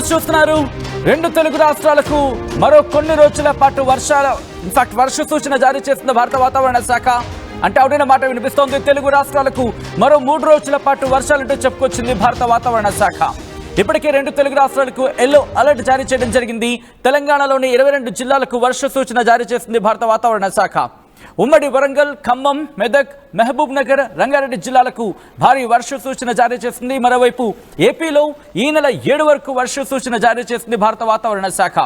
News చూస్తున్నారు. రెండు తెలుగు రాష్ట్రాలకు మరో కొన్ని రోజుల పాటు వర్ష సూచన జారీ చేస్తున్న భారత వాతావరణ శాఖ. అంటే అవునైన మాట వినిపిస్తోంది. తెలుగు రాష్ట్రాలకు మరో 3 రోజుల పాటు వర్షాలంటూ చెప్పుకొచ్చింది భారత వాతావరణ శాఖ. ఇప్పటికే రెండు తెలుగు రాష్ట్రాలకు ఎల్లో అలర్ట్ జారీ చేయడం జరిగింది. తెలంగాణలోని 22 జిల్లాలకు వర్ష సూచన జారీ చేసింది భారత వాతావరణ శాఖ. ఉమ్మడి వరంగల్, ఖమ్మం, మెదక్, మహబూబ్ నగర్, రంగారెడ్డి జిల్లాలకు భారీ వర్ష సూచన జారీ చేసింది. మరోవైపు ఏపీలో ఈ నెల 7 వరకు వర్ష సూచన జారీ చేసింది భారత వాతావరణ శాఖ.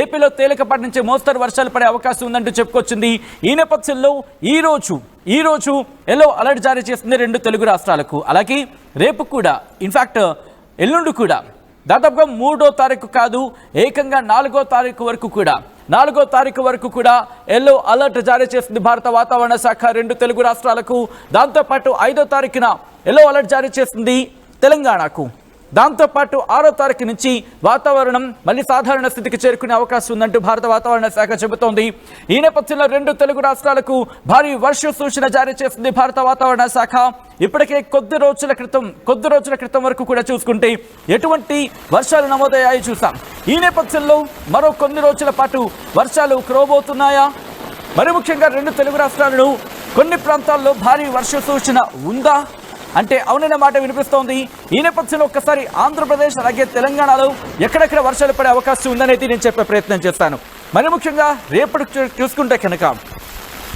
ఏపీలో తేలికపాటి నుంచి మోస్తరు వర్షాలు పడే అవకాశం ఉందంటూ చెప్పుకొచ్చింది. ఈ నేపథ్యంలో ఈ రోజు ఎల్లో అలర్ట్ జారీ చేసింది రెండు తెలుగు రాష్ట్రాలకు. అలాగే రేపు కూడా, ఇన్ఫాక్ట్ ఎల్లుండి కూడా, దాదాపుగా 3వ తారీఖు కాదు, ఏకంగా 4వ తారీఖు వరకు కూడా ఎల్లో అలర్ట్ జారీ చేసింది భారత వాతావరణ శాఖ రెండు తెలుగు రాష్ట్రాలకు. దాంతోపాటు 5వ తారీఖున ఎల్లో అలర్ట్ జారీ చేసింది తెలంగాణకు. దాంతోపాటు 6వ తారీఖు నుంచి వాతావరణం మళ్ళీ సాధారణ స్థితికి చేరుకునే అవకాశం ఉందంటూ భారత వాతావరణ శాఖ చెబుతోంది. ఈ నేపథ్యంలో రెండు తెలుగు రాష్ట్రాలకు భారీ వర్ష సూచన జారీ చేసింది భారత వాతావరణ శాఖ. ఇప్పటికే కొద్ది రోజుల క్రితం వరకు కూడా చూసుకుంటే ఎటువంటి వర్షాలు నమోదయ్యాయి చూసాం. ఈ నేపథ్యంలో మరో కొన్ని రోజుల పాటు వర్షాలు కురవబోతున్నాయా? మరి ముఖ్యంగా రెండు తెలుగు రాష్ట్రాలను కొన్ని ప్రాంతాల్లో భారీ వర్ష సూచన ఉందా అంటే అవునైన మాట వినిపిస్తోంది. ఈ నేపథ్యంలో ఒక్కసారి ఆంధ్రప్రదేశ్ అలాగే తెలంగాణలో ఎక్కడెక్కడ వర్షాలు పడే అవకాశం ఉందనేది నేను చెప్పే ప్రయత్నం చేస్తాను. మరి ముఖ్యంగా రేపటి చూసుకుంటే కనుక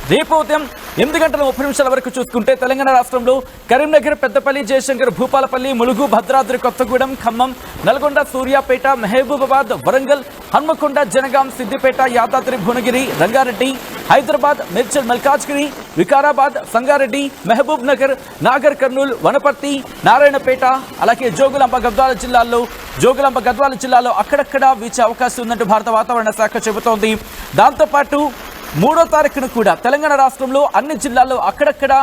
రేపు ఉదయం 8:30 వరకు చూసుకుంటే తెలంగాణ రాష్ట్రంలో కరీంనగర్, పెద్దపల్లి, జయశంకర్, భూపాలపల్లి, ములుగు, భద్రాద్రి కొత్తగూడెం, ఖమ్మం, నల్గొండ, సూర్యాపేట, మహబూబాబాద్, వరంగల్, హన్మకొండ, జనగాం, సిద్దిపేట, యాదాద్రి, భువనగిరి, రంగారెడ్డి, హైదరాబాద్, మేడ్చల్, మల్కాజ్గిరి, వికారాబాద్, సంగారెడ్డి, మహబూబ్ నగర్, నాగర్ కర్నూల్, వనపర్తి, నారాయణపేట, అలాగే జోగులాంబ గద్వాల జిల్లాలో అక్కడక్కడ వీచే అవకాశం ఉందంటూ భారత వాతావరణ శాఖ చెబుతోంది. దాంతోపాటు 3వ తారీఖున కూడా తెలంగాణ రాష్ట్రంలో అన్ని జిల్లాల్లో అక్కడక్కడ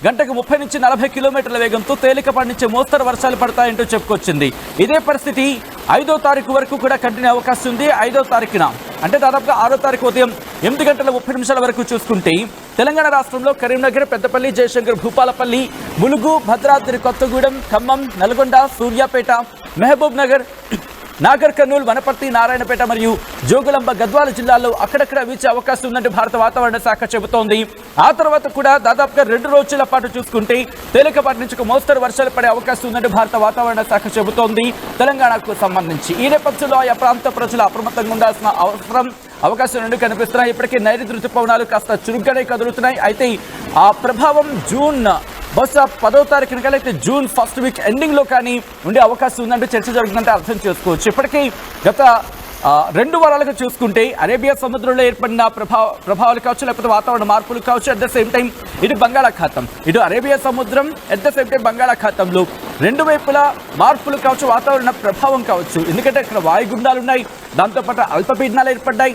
గంటకు 30 నుంచి 40 కిలోమీటర్ల వేగంతో తేలికపాటి నుంచి మోస్తరు వర్షాలు పడతాయంటూ చెప్పుకొచ్చింది. ఇదే పరిస్థితి 5వ తారీఖు వరకు కూడా కంటిన్యూ అవకాశం ఉంది. 5వ తారీఖున అంటే దాదాపుగా 6వ తారీఖు ఉదయం 8:30 వరకు చూసుకుంటే తెలంగాణ రాష్ట్రంలో కరీంనగర్, పెద్దపల్లి, జయశంకర్, భూపాలపల్లి, ములుగు, భద్రాద్రి కొత్తగూడెం, ఖమ్మం, నల్గొండ, సూర్యాపేట, మహబూబ్ నగర్, నాగర్ కర్నూల్, వనపర్తి, నారాయణపేట మరియు జోగులాంబ గద్వాల జిల్లాల్లో అక్కడక్కడ వీచే అవకాశం ఉందంటే భారత వాతావరణ శాఖ చెబుతోంది. ఆ తర్వాత కూడా దాదాపుగా 2 రోజుల పాటు చూసుకుంటే తేలికపాటి నుంచి మోస్తరు వర్షాలు పడే అవకాశం ఉందంటే భారత వాతావరణ శాఖ చెబుతోంది తెలంగాణకు సంబంధించి. ఈ నేపథ్యంలో ఆయా ప్రాంత ప్రజలు అప్రమత్తంగా ఉండాల్సిన అవకాశం నుండి కనిపిస్తున్నాయి. ఇప్పటికే నైరుతి ఋతుపవనాలు కాస్త చురుగ్గానే కదులుతున్నాయి. అయితే ఆ ప్రభావం బహుశా 10వ తారీఖున కలిగితే జూన్ ఫస్ట్ వీక్ ఎండింగ్లో కానీ ఉండే అవకాశం ఉందంటే చర్చ జరుగుతుందంటే అర్థం చేసుకోవచ్చు. ఇప్పటికీ గత 2 వారాలుగా చూసుకుంటే అరేబియా సముద్రంలో ఏర్పడిన ప్రభావాలు కావచ్చు, లేకపోతే వాతావరణ మార్పులు కావచ్చు, అట్ ద సేమ్ టైం ఇటు బంగాళాఖాతం, ఇటు అరేబియా సముద్రం, అట్ ద సేమ్ టైం బంగాళాఖాతంలో 2 వైపులా మార్పులు కావచ్చు, వాతావరణ ప్రభావం కావచ్చు. ఎందుకంటే ఇక్కడ వాయుగుండాలు ఉన్నాయి, దాంతోపాటు అల్పపీడనాలు ఏర్పడ్డాయి.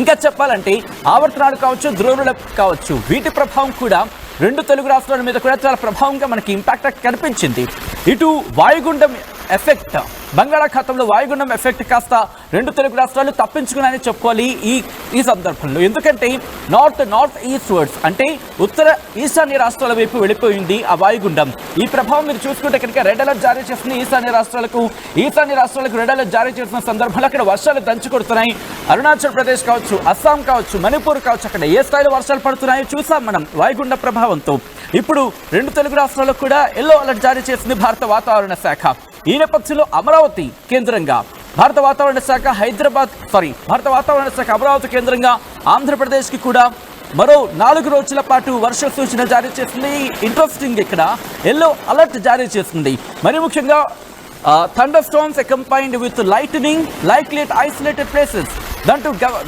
ఇంకా చెప్పాలంటే ఆవర్తనాలు కావచ్చు, ద్రోణులు కావచ్చు, వీటి ప్రభావం కూడా రెండు తెలుగు రాష్ట్రాల మీద కూడా చాలా ప్రభావంగా మనకి ఇంపాక్ట్ కనిపించింది. ఇటు వాయుగుండం ఎఫెక్ట్, బంగాళాఖాతంలో వాయుగుండం ఎఫెక్ట్ కాస్త రెండు తెలుగు రాష్ట్రాలు తప్పించుకున్నాయని చెప్పుకోవాలి ఈ సందర్భంలో. ఎందుకంటే నార్త్ ఈస్ట్ వర్డ్స్ అంటే ఉత్తర ఈశాన్య రాష్ట్రాల వైపు వెళ్ళిపోయింది ఆ వాయుగుండం. ఈ ప్రభావం మీరు చూసుకుంటే కనుక రెడ్ అలర్ట్ జారీ చేస్తుంది ఈశాన్య రాష్ట్రాలకు రెడ్ అలర్ట్ జారీ చేసిన సందర్భంలో అక్కడ వర్షాలు దంచి కొడుతున్నాయి. అరుణాచల్ ప్రదేశ్ కావచ్చు, అస్సాం కావచ్చు, మణిపూర్ కావచ్చు, అక్కడ ఏ స్థాయిలో వర్షాలు పడుతున్నాయో చూసాం మనం వాయుగుండ ప్రభావంతో. ఇప్పుడు రెండు తెలుగు రాష్ట్రాలకు కూడా ఎల్లో అలర్ట్ జారీ చేసింది భారత వాతావరణ శాఖ. ఈ నేపథ్యంలో అమరావతి కేంద్రంగా భారత వాతావరణ శాఖ అమరావతి కేంద్రంగా ఆంధ్రప్రదేశ్కి కూడా మరో 4 రోజుల పాటు వర్ష సూచన జారీ చేసింది. ఇంట్రెస్టింగ్, ఇక్కడ ఎల్లో అలర్ట్ జారీ చేసింది. మరి ముఖ్యంగా thunder storms accompanied with lightning likely at isolated places.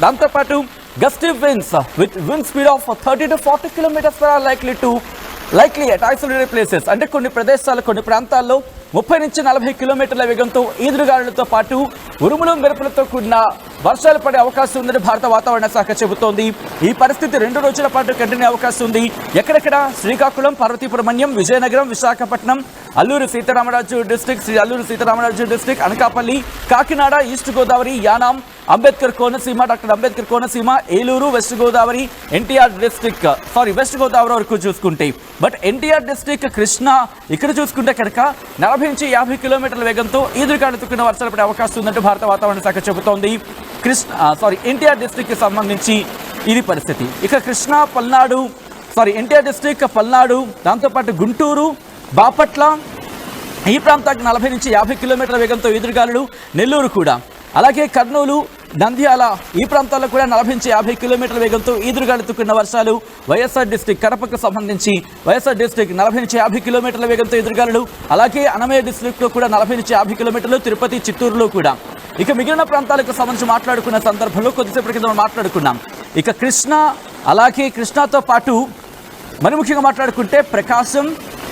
దాంతోపాటు gusty winds with wind speed of 30 to 40 km/h likely at isolated places. అంటే కొన్ని ప్రాంతాల్లో 30 నుంచి 40 కిలోమీటర్ల వేగంతో ఈదురుగాలులతో పాటు ఉరుములు మెరుపులతో కూడిన వర్షాలు పడే అవకాశం ఉందని భారత వాతావరణ శాఖ చెబుతోంది. ఈ పరిస్థితి 2 రోజుల పాటు కంటిన్యూ అవకాశం ఉంది. ఎక్కడెక్కడ Srikakulam, Parvathipuram Manyam, Vizianagaram, Visakhapatnam, Alluri Sitarama Raju district, Anakapalli, Kakinada, east Godavari, Yanam, doctor Ambedkar Konaseema, Eluru, west Godavari వరకు చూసుకుంటే, బట్ ఎన్టీఆర్ డిస్ట్రిక్ట్, కృష్ణా ఇక్కడ చూసుకుంటే కనుక 40 నుంచి 50 కిలోమీటర్ల వేగంతో ఈదురుగాలు తుక్కిన వర్షాలు పడే అవకాశం ఉందంటూ భారత వాతావరణ శాఖ చెబుతోంది. ఎన్టీఆర్ డిస్ట్రిక్ట్కి సంబంధించి ఇది పరిస్థితి. ఇక ఎన్టీఆర్ డిస్ట్రిక్ట్, పల్నాడు, దాంతోపాటు గుంటూరు, బాపట్ల ఈ ప్రాంతానికి 40 నుంచి 50 కిలోమీటర్ల వేగంతో ఈదురుగాలులు, నెల్లూరు కూడా, అలాగే కర్నూలు, నంద్యాల ఈ ప్రాంతాల్లో కూడా 40 నుంచి 50 కిలోమీటర్ల వేగంతో ఈదురుగాలు తుక్కున్న వర్షాలు. వైఎస్ఆర్ డిస్ట్రిక్ట్ కడపకు సంబంధించి వైఎస్ఆర్ డిస్ట్రిక్ట్ 40 నుంచి 50 కిలోమీటర్ల వేగంతో ఈదురుగాలులు, అలాగే అన్నమయ్య డిస్ట్రిక్ట్లో కూడా 40 నుంచి 50 కిలోమీటర్లు, తిరుపతి, చిత్తూరులో కూడా. ఇక మిగిలిన ప్రాంతాలకు సంబంధించి మాట్లాడుకున్న సందర్భంలో కొద్దిసేపటి కింద మాట్లాడుకున్నాం. ఇక కృష్ణాతో పాటు మరి ముఖ్యంగా మాట్లాడుకుంటే ప్రకాశం,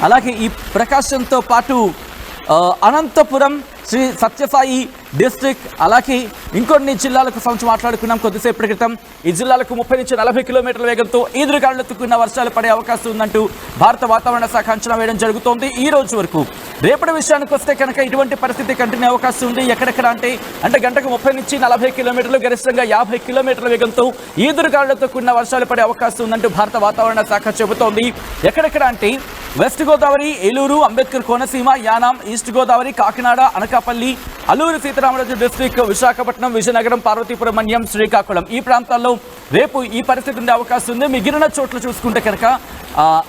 అలాగే ఈ ప్రకాశంతో పాటు అనంతపురం, శ్రీ సత్యసాయి డిస్ట్రిక్ట్, అలాగే ఇంకొన్ని జిల్లాలకు సంబంధించి మాట్లాడుకున్నాం కొద్దిసేపటి క్రితం. ఈ జిల్లాలకు 30 నుంచి 40 కిలోమీటర్ల వేగంతో ఈదురుగాలులు తుక్కున్న వర్షాలు పడే అవకాశం ఉందంటూ భారత వాతావరణ శాఖ అంచనా వేయడం జరుగుతోంది ఈ రోజు వరకు. రేపటి విషయానికి వస్తే కనుక ఇటువంటి పరిస్థితి కంటిన్యూ అవకాశం ఉంది. ఎక్కడెక్కడ అంటే గంటకు 30 నుంచి 40 కిలోమీటర్లు, గరిష్టంగా 50 కిలోమీటర్ల వేగంతో ఈదురుగాలులతో కూడిన వర్షాలు పడే అవకాశం ఉందంటూ భారత వాతావరణ శాఖ చెబుతోంది. ఎక్కడెక్కడ అంటే west Godavari, Eluru, Ambedkar Konaseema, Yanam, east Godavari, Kakinada, Anakapalli, Alluri Sitarama Raju district, Visakhapatnam, Vizianagaram, Parvathipuram, Manyam, Srikakulam ఈ ప్రాంతాల్లో రేపు ఈ పరిస్థితి ఉండే అవకాశం ఉంది. మిగిలిన చోట్ల చూసుకుంటే కనుక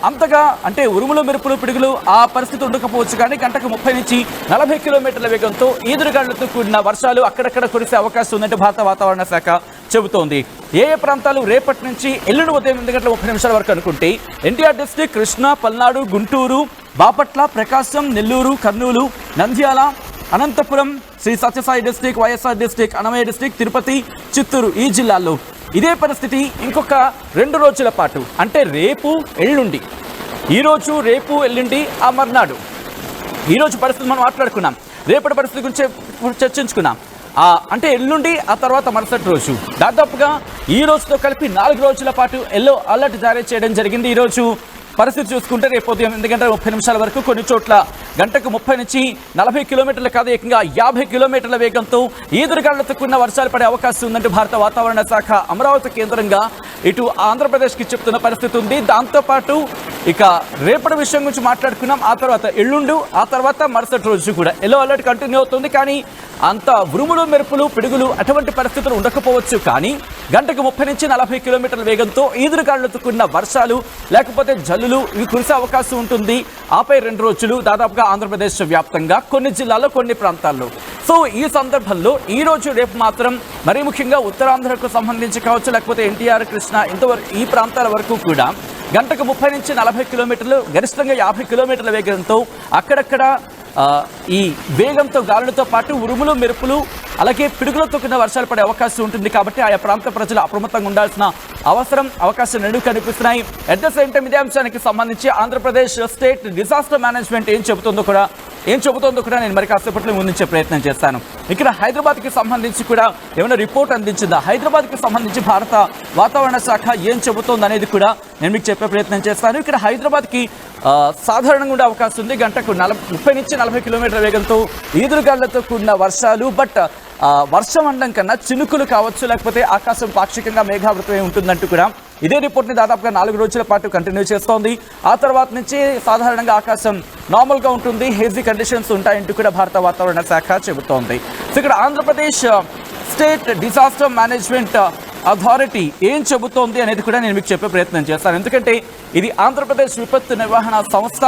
అంతగా అంటే ఉరుములు, మెరుపులు, పిడుగులు ఆ పరిస్థితి ఉండకపోవచ్చు, కానీ గంటకు 30 నుంచి 40 కిలోమీటర్ల వేగంతో ఈదురుగాలులతో కూడిన వర్షాలు అక్కడక్కడ కురిసే అవకాశం ఉందంటే భారత వాతావరణ శాఖ చెబుతోంది. ఏ ప్రాంతాలు రేపటి నుంచి ఎల్లుండి ఉదయం 8 గంటల 30 నిమిషాల వరకు అనుకుంటే NTR district, Krishna, Palnadu, Guntur, Bapatla, Prakasam, Nellore, Kurnool, Nandyal, Anantapur, Sri Sathya Sai district, YSR district, Annamayya district, Tirupati, Chittoor ఈ జిల్లాల్లో ఇదే పరిస్థితి ఇంకొక 2 రోజుల పాటు అంటే రేపు, ఎల్లుండి, ఈరోజు, రేపు, ఎల్లుండి, ఆ మర్నాడు. ఈరోజు పరిస్థితి మనం మాట్లాడుకున్నాం, రేపటి పరిస్థితి గురించి చర్చించుకున్నాం. అంటే ఎల్లుండి, ఆ తర్వాత మరుసటి రోజు, దాదాపుగా ఈ రోజుతో కలిపి 4 రోజుల పాటు ఎల్లో అలర్ట్ జారీ చేయడం జరిగింది. ఈరోజు పరిస్థితి చూసుకుంటే రేపు ఉదయం 8 గంటల 30 నిమిషాల వరకు కొన్ని చోట్ల గంటకు 30 నుంచి 40 కిలోమీటర్లు కాదు, ఏకంగా 50 కిలోమీటర్ల వేగంతో ఈదురుగాలులతో కూడిన వర్షాలు పడే అవకాశం ఉందంటే భారత వాతావరణ శాఖ అమరావతి కేంద్రంగా ఇటు ఆంధ్రప్రదేశ్కి చెప్తున్న పరిస్థితి ఉంది. దాంతోపాటు ఇక రేపటి విషయం గురించి మాట్లాడుకున్నాం. ఆ తర్వాత ఎల్లుండు, ఆ తర్వాత మరుసటి రోజు కూడా ఎల్లో అలర్ట్ కంటిన్యూ అవుతుంది. కానీ అంత ఉరుములు, మెరుపులు, పిడుగులు అటువంటి పరిస్థితులు ఉండకపోవచ్చు, కానీ గంటకు 30 నుంచి 40 కిలోమీటర్ల వేగంతో ఈదురుగాలులతో కూడిన వర్షాలు లేకపోతే జల్లులు ఇవి కురిసే అవకాశం ఉంటుంది. ఆపై 2 రోజులు దాదాపుగా ఆంధ్రప్రదేశ్ వ్యాప్తంగా కొన్ని జిల్లాల్లో, కొన్ని ప్రాంతాల్లో. సో ఈ సందర్భంలో ఈ రోజు, రేపు మాత్రం మరీ ముఖ్యంగా ఉత్తరాంధ్రకు సంబంధించి కావచ్చు, లేకపోతే ఎన్టీఆర్, కృష్ణా ఇంతవరకు ఈ ప్రాంతాల వరకు కూడా గంటకు 30 నుంచి 40 కిలోమీటర్లు, గరిష్టంగా 50 కిలోమీటర్ల వేగంతో అక్కడక్కడ ఈ వేగంతో గాలులతో పాటు ఉరుములు, మెరుపులు, అలాగే పిడుగులతో కూడిన వర్షాలు పడే అవకాశం ఉంటుంది. కాబట్టి ఆయా ప్రాంత ప్రజలు అప్రమత్తంగా ఉండాల్సిన అవకాశం రెండు కనిపిస్తున్నాయి. అట్ ద సేమ్ టైం ఇదే అంశానికి సంబంధించి ఆంధ్రప్రదేశ్ స్టేట్ డిజాస్టర్ మేనేజ్మెంట్ ఏం చెబుతుందో కూడా నేను మరి కాసేపట్లో ముందుంచే ప్రయత్నం చేస్తాను. ఇక్కడ హైదరాబాద్కి సంబంధించి కూడా ఏమైనా రిపోర్ట్ అందించిందా, హైదరాబాద్కి సంబంధించి భారత వాతావరణ శాఖ ఏం చెబుతోంది అనేది కూడా నేను మీకు చెప్పే ప్రయత్నం చేస్తాను. ఇక్కడ హైదరాబాద్కి సాధారణంగా ఉండే అవకాశం ఉంది. గంటకు 30 నుంచి 40 కిలోమీటర్ల వేగంతో ఈదురుగాలులతో కూడిన వర్షాలు. బట్ వర్షం అనడం కన్నా చినుకులు కావచ్చు, లేకపోతే ఆకాశం పాక్షికంగా మేఘావృతమై ఉంటుందంటూ కూడా ఇదే రిపోర్ట్ని దాదాపుగా 4 రోజుల పాటు కంటిన్యూ చేస్తోంది. ఆ తర్వాత నుంచి సాధారణంగా ఆకాశం నార్మల్గా ఉంటుంది, హేజీ కండిషన్స్ ఉంటాయంటూ కూడా భారత వాతావరణ శాఖ చెబుతోంది. సో ఇక్కడ Andhra Pradesh state disaster management authority ఏం చెబుతోంది అనేది కూడా నేను మీకు చెప్పే ప్రయత్నం చేస్తాను. ఎందుకంటే ఇది ఆంధ్రప్రదేశ్ విపత్తు నిర్వహణ సంస్థ.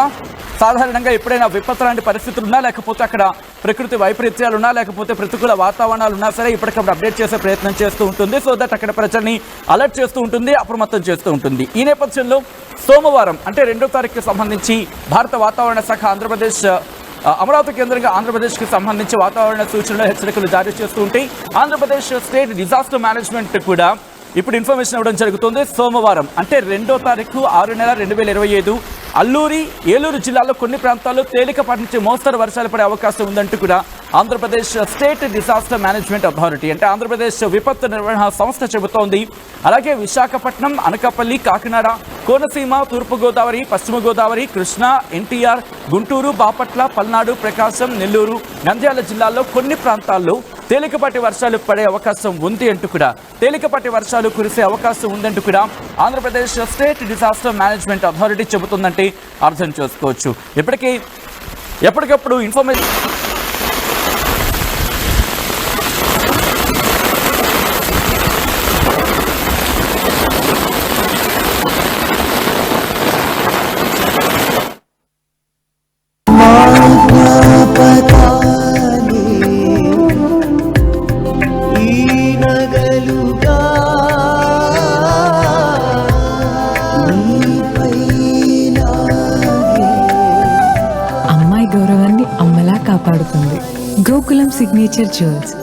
సాధారణంగా ఎప్పుడైనా విపత్తు లాంటి పరిస్థితులు ఉన్నా, లేకపోతే అక్కడ ప్రకృతి వైపరీత్యాలు ఉన్నా, లేకపోతే ప్రతికూల వాతావరణాలు ఉన్నా సరే ఇప్పటికప్పుడు అప్డేట్ చేసే ప్రయత్నం చేస్తూ ఉంటుంది. సో దట్ అక్కడ ప్రజల్ని అలర్ట్ చేస్తూ ఉంటుంది, అప్రమత్తం చేస్తూ ఉంటుంది. ఈ నేపథ్యంలో సోమవారం అంటే 2వ తారీఖుకి సంబంధించి భారత వాతావరణ శాఖ అమరావతి కేంద్రంగా ఆంధ్రప్రదేశ్కి సంబంధించి వాతావరణ సూచనలు, హెచ్చరికలు జారీ చేస్తూ ఉంటాయి. ఆంధ్రప్రదేశ్ స్టేట్ డిజాస్టర్ మేనేజ్మెంట్ కూడా ఇప్పుడు ఇన్ఫర్మేషన్ ఇవ్వడం జరుగుతుంది. సోమవారం అంటే 2వ తారీఖు 6 నెల 2025 ఏలూరు జిల్లాలో కొన్ని ప్రాంతాల్లో తేలికపాటి నుంచి మోస్తరు వర్షాలు పడే అవకాశం ఉందంటూ కూడా Andhra Pradesh state disaster management authority అంటే ఆంధ్రప్రదేశ్ విపత్తు నిర్వహణ సంస్థ చెబుతోంది. అలాగే విశాఖపట్నం, అనకాపల్లి, కాకినాడ, కోనసీమ, తూర్పుగోదావరి, పశ్చిమ గోదావరి, కృష్ణా, ఎన్టీఆర్, గుంటూరు, బాపట్ల, పల్నాడు, ప్రకాశం, నెల్లూరు, నంద్యాల జిల్లాల్లో కొన్ని ప్రాంతాల్లో తేలికపాటి వర్షాలు పడే అవకాశం ఉంది అంటూ కూడా, తేలికపాటి వర్షాలు కురిసే అవకాశం ఉందంటూ కూడా Andhra Pradesh state disaster management authority చెబుతుందంటే అర్థం చేసుకోవచ్చు. ఇప్పటికీ ఎప్పటికప్పుడు ఇన్ఫర్మేషన్ అమ్మాయి గౌరవాన్ని అమ్మలా కాపాడుతుంది. Gokulam signature jewels.